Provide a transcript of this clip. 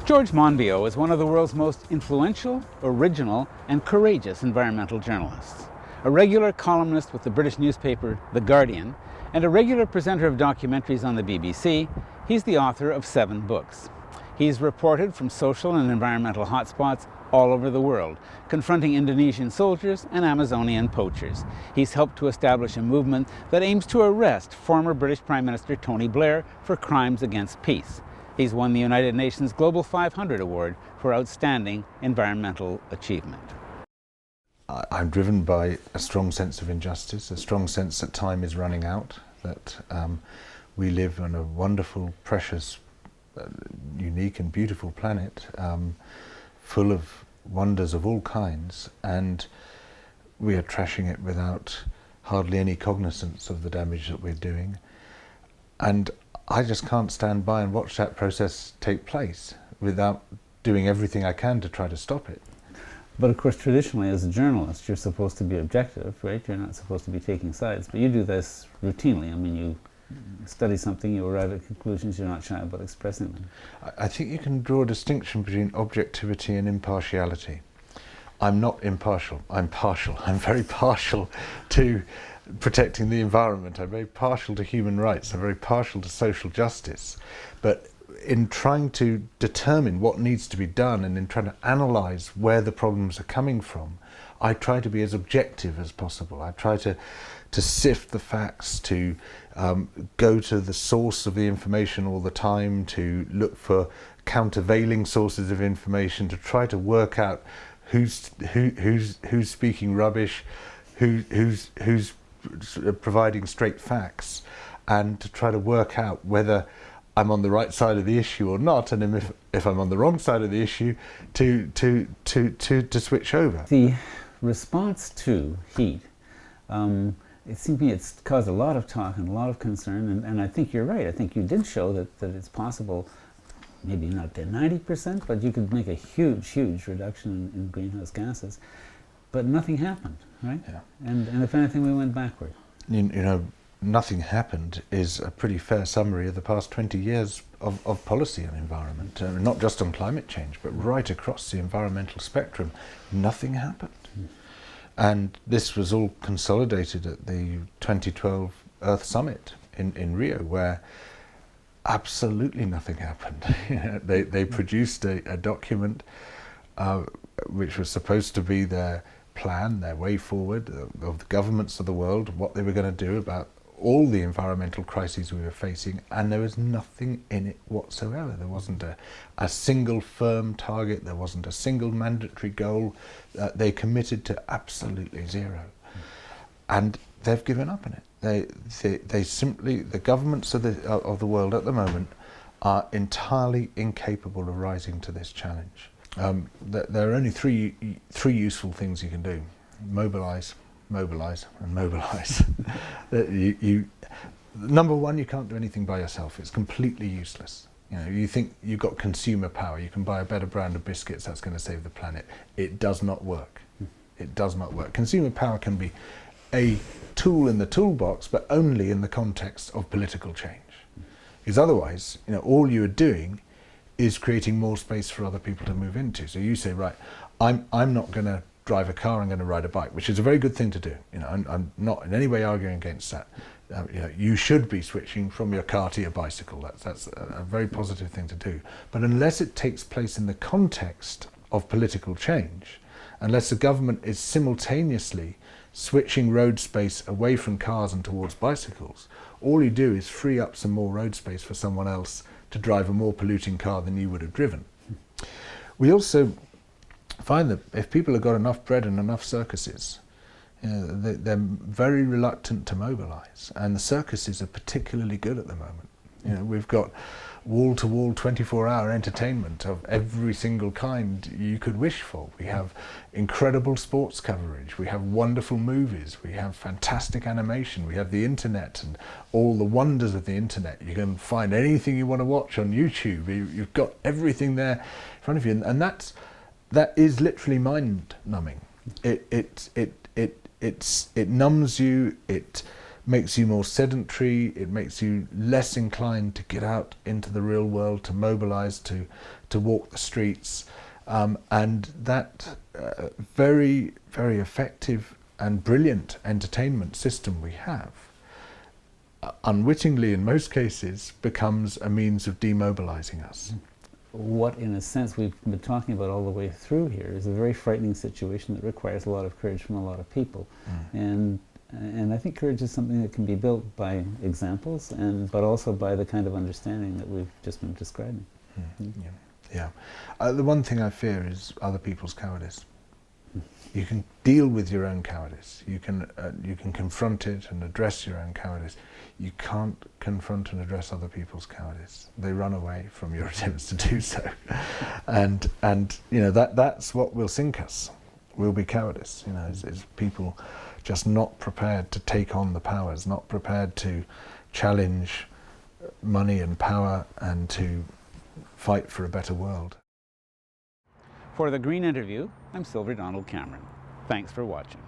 George Monbiot is one of the world's most influential, original, and courageous environmental journalists. A regular columnist with the British newspaper The Guardian, and a regular presenter of documentaries on the BBC, he's the author of 7 books. He's reported from social and environmental hotspots all over the world, confronting Indonesian soldiers and Amazonian poachers. He's helped to establish a movement that aims to arrest former British Prime Minister Tony Blair for crimes against peace. He's won the United Nations Global 500 Award for outstanding environmental achievement. I'm driven by a strong sense of injustice, a strong sense that time is running out, that we live on a wonderful, precious, unique and beautiful planet, full of wonders of all kinds, and we are trashing it without hardly any cognizance of the damage that we're doing. And I just can't stand by and watch that process take place without doing everything I can to try to stop it. But of course, traditionally, as a journalist, you're supposed to be objective, right? You're not supposed to be taking sides. But you do this routinely. I mean, you study something, you arrive at conclusions, you're not shy about expressing them. I think you can draw a distinction between objectivity and impartiality. I'm not impartial, I'm partial. I'm very partial to protecting the environment. I'm very partial to human rights. I'm very partial to social justice. But in trying to determine what needs to be done and in trying to analyse where the problems are coming from, I try to be as objective as possible. I try to sift the facts, to go to the source of the information all the time, to look for countervailing sources of information, to try to work out who's speaking rubbish, who's providing straight facts, and to try to work out whether I'm on the right side of the issue or not, and if I'm on the wrong side of the issue, to switch over. The response to heat, it seems to me it's caused a lot of talk and a lot of concern, and I think you're right. I think you did show that it's possible, maybe not to 90%, but you could make a huge reduction in greenhouse gases. But nothing happened, right? Yeah. And if anything, we went backward. You know, nothing happened is a pretty fair summary of the past 20 years of policy on environment, not just on climate change, but right across the environmental spectrum. Nothing happened. And this was all consolidated at the 2012 Earth Summit in Rio, where absolutely nothing happened. They produced a document which was supposed to be their plan, their way forward of the governments of the world, what they were going to do about all the environmental crises we were facing, and there was nothing in it whatsoever. There wasn't a single firm target, there wasn't a single mandatory goal. They committed to absolutely zero. And they've given up on it. They simply, the governments of the world at the moment are entirely incapable of rising to this challenge. There are only three useful things you can do: mobilise, mobilise and mobilise. Number one, you can't do anything by yourself. It's completely useless. You know, you think you've got consumer power, you can buy a better brand of biscuits, that's going to save the planet. It does not work. It does not work. Consumer power can be a tool in the toolbox, but only in the context of political change. Because otherwise, you know, all you are doing is creating more space for other people to move into. So you say, right, I'm not going to drive a car, I'm going to ride a bike, which is a very good thing to do. You know, I'm not in any way arguing against that. You know, you should be switching from your car to your bicycle. That's a very positive thing to do. But unless it takes place in the context of political change, unless the government is simultaneously switching road space away from cars and towards bicycles, all you do is free up some more road space for someone else to drive a more polluting car than you would have driven. We also find that if people have got enough bread and enough circuses, you know, they're very reluctant to mobilise, and the circuses are particularly good at the moment. You know, we've got wall-to-wall 24-hour entertainment of every single kind you could wish for. We have incredible sports coverage, we have wonderful movies, we have fantastic animation, we have the internet and all the wonders of the internet. You can find anything you want to watch on YouTube. You've got everything there in front of you, and that is literally mind-numbing. It numbs you, it makes you more sedentary, it makes you less inclined to get out into the real world, to mobilize, to walk the streets. And that very, very effective and brilliant entertainment system we have, unwittingly in most cases, becomes a means of demobilizing us. What, in a sense, we've been talking about all the way through here is a very frightening situation that requires a lot of courage from a lot of people. And I think courage is something that can be built by examples, but also by the kind of understanding that we've just been describing. Yeah. The one thing I fear is other people's cowardice. You can deal with your own cowardice. You can confront it and address your own cowardice. You can't confront and address other people's cowardice. They run away from your attempts to do so, and you know that's what will sink us. Will be cowardice. You know, is people just not prepared to take on the powers, not prepared to challenge money and power, and to fight for a better world. For the Green Interview, I'm Silver Donald Cameron. Thanks for watching.